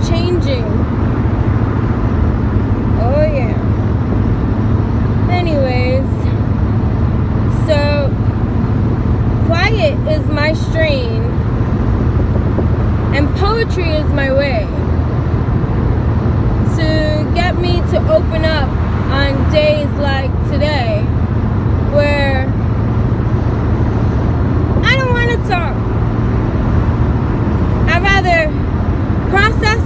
changing. Oh yeah. Anyways, so quiet is my strain and poetry is my way to get me to open up on days like today where I don't want to talk. I'd rather process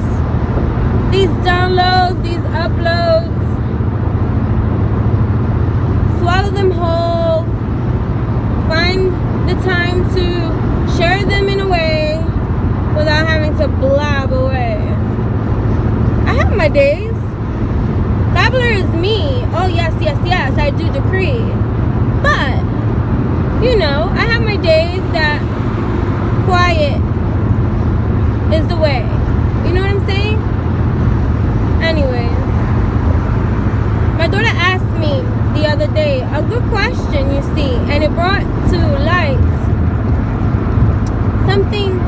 these downloads, these uploads, swallow them whole, find the time to share them in a way without having to blab away. I have my days. Babbler is me. Oh yes, yes, yes, I do decree. But, you know, I have my days that quiet is the way. You know what I'm saying? Anyways, my daughter asked me the other day a good question, you see, and it brought to light something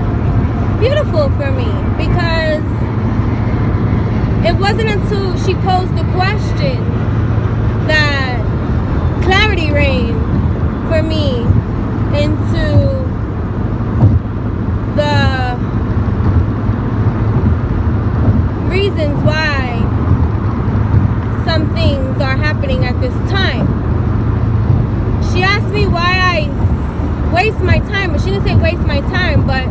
beautiful for me, because it wasn't until she posed the question that clarity reigned for me into the reasons why some things are happening at this time. She asked me why I waste my time, but she didn't say waste my time, but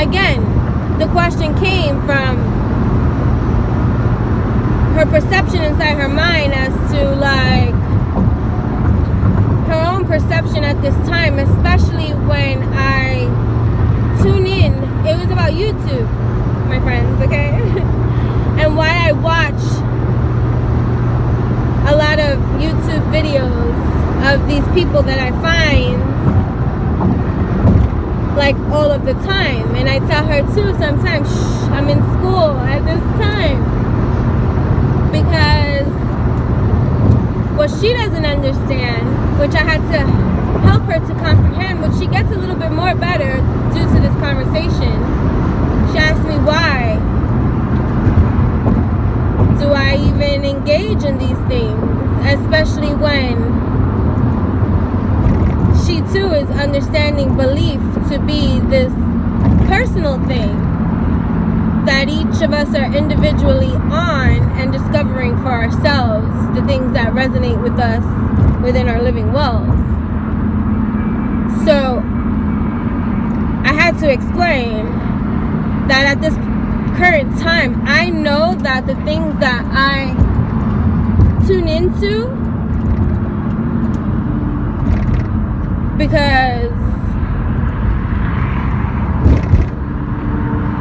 again, the question came from her perception inside her mind as to like her own perception at this time, especially when I tune in. It was about YouTube, my friends, okay? And why I watch a lot of YouTube videos of these people that I find like all of the time. And I tell her too sometimes, shh, I'm in school at this time. Because what she doesn't understand, which I had to help her to comprehend, which she gets a little bit more better due to this conversation. She asked me why do I even engage in these things, especially when she too is understanding belief to be this personal thing that each of us are individually on and discovering for ourselves the things that resonate with us within our living wells. So I had to explain that at this current time, I know that the things that I tune into, because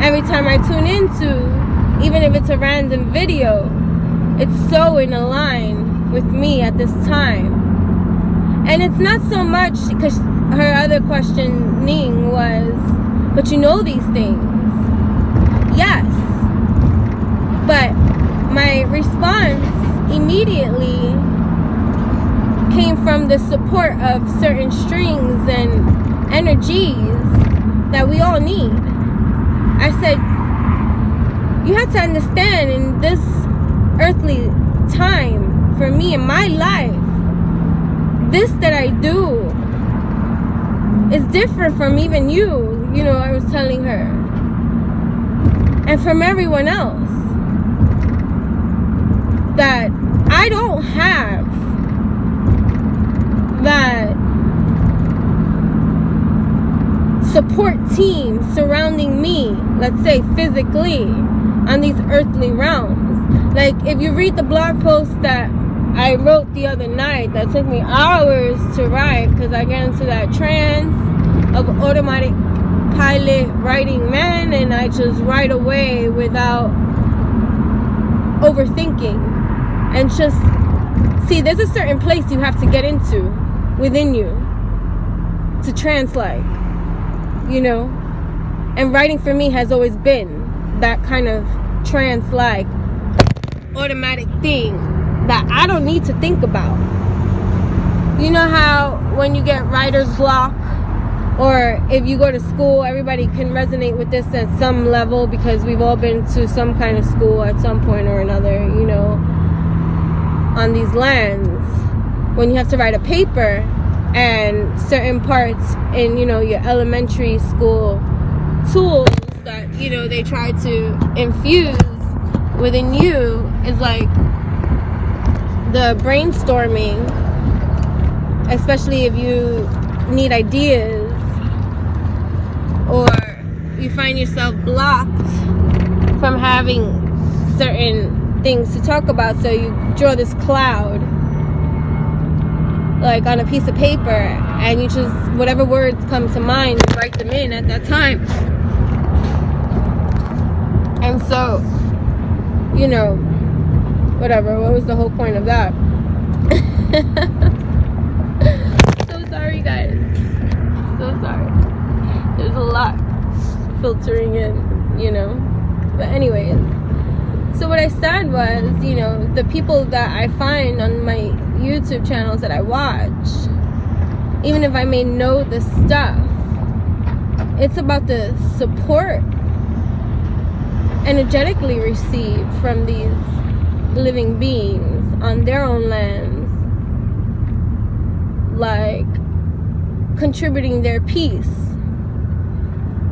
every time I tune into, even if it's a random video, it's so in a line with me at this time. And it's not so much because her other questioning was, but you know these things. Yes. But my response immediately came from the support of certain strings and energies that we all need. I said, you have to understand, in this earthly time, for me in my life, this that I do is different from even you, you know, I was telling her, and from everyone else, that I don't have that support team surrounding me, let's say physically, on these earthly realms. Like, if you read the blog post that I wrote the other night, that took me hours to write because I get into that trance of automatic pilot writing, man, and I just write away without overthinking. And just see, there's a certain place you have to get into within you to translate, you know. And writing for me has always been that kind of trance-like automatic thing that I don't need to think about. You know how when you get writer's block or if you go to school, everybody can resonate with this at some level, because we've all been to some kind of school at some point or another, you know, on these lands. When you have to write a paper, and certain parts in, you know, your elementary school tools that, you know, they try to infuse within you is like the brainstorming, especially if you need ideas or you find yourself blocked from having certain things to talk about. So you draw this cloud like on a piece of paper, and you just, whatever words come to mind, you write them in at that time. And so, you know, whatever, what was the whole point of that? So sorry, guys, so sorry. There's a lot filtering in, you know. But anyways, so what I said was, you know, the people that I find on my YouTube channels that I watch, even if I may know the stuff, it's about the support energetically received from these living beings on their own lands, like contributing their piece.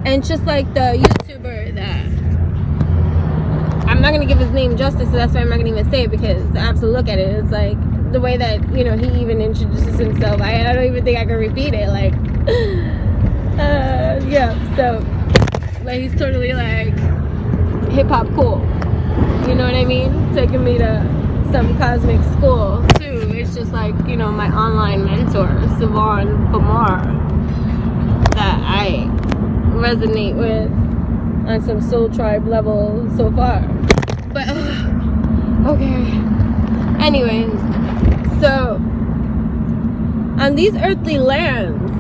And just like the YouTuber that, I'm not going to give his name justice, so that's why I'm not going to even say it, because I have to look at it. It's like the way that, you know, he even introduces himself. I don't even think I can repeat it. Like, yeah, so, like, he's totally like hip-hop cool. You know what I mean? Taking me to some cosmic school, too. It's just like, you know, my online mentor, Savon Bamar, that I resonate with on some soul tribe level so far. But okay, anyways, so on these earthly lands,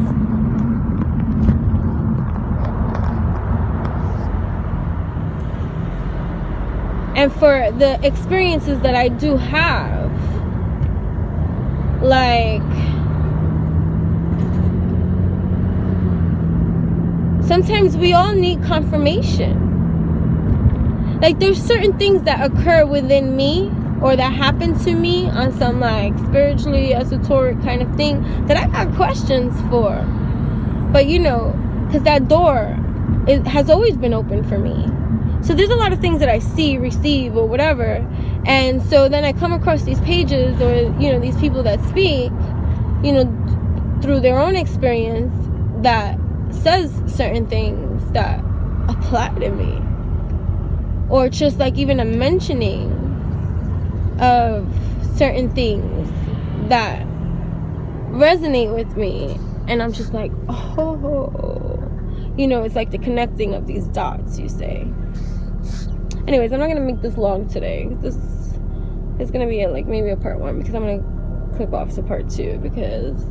and for the experiences that I do have, like, sometimes we all need confirmation. Like, there's certain things that occur within me, or that happen to me on some like spiritually esoteric kind of thing, that I got questions for. But you know, because that door, it has always been open for me. So there's a lot of things that I see, receive, or whatever. And so then I come across these pages, or, you know, these people that speak, you know, through their own experience, that says certain things that apply to me. Or just like even a mentioning of certain things that resonate with me. And I'm just like, oh, you know, it's like the connecting of these dots, you say. Anyways, I'm not going to make this long today. This is going to be like maybe a part 1, because I'm going to clip off to part 2, because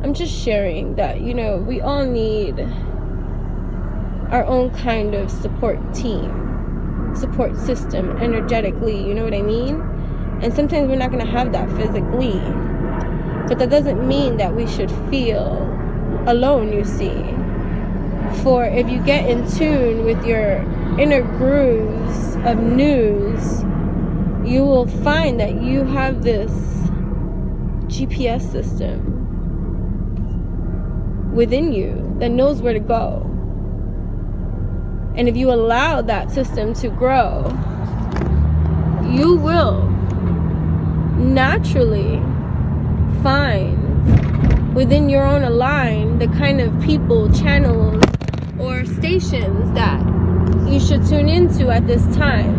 I'm just sharing that, you know, we all need our own kind of support team, support system, energetically, you know what I mean? And sometimes we're not going to have that physically, but that doesn't mean that we should feel alone, you see. For if you get in tune with your inner grooves of news, you will find that you have this GPS system within you that knows where to go. And if you allow that system to grow, you will naturally find within your own line the kind of people, channels, or stations that you should tune into at this time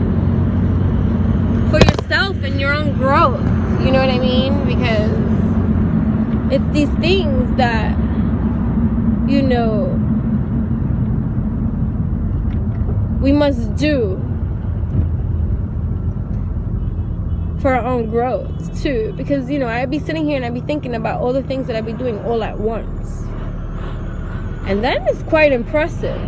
for yourself and your own growth. You know what I mean? Because it's these things that, you know, we must do for our own growth too. Because, you know, I'd be sitting here and I'd be thinking about all the things that I'd be doing all at once, and that is quite impressive.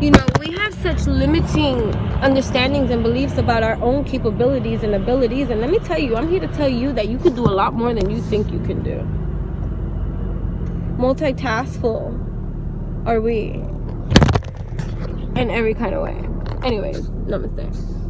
You know, we have such limiting understandings and beliefs about our own capabilities and abilities, and let me tell you, I'm here to tell you that you could do a lot more than you think you can do. multitaskful are we in every kind of way? Anyways, namaste.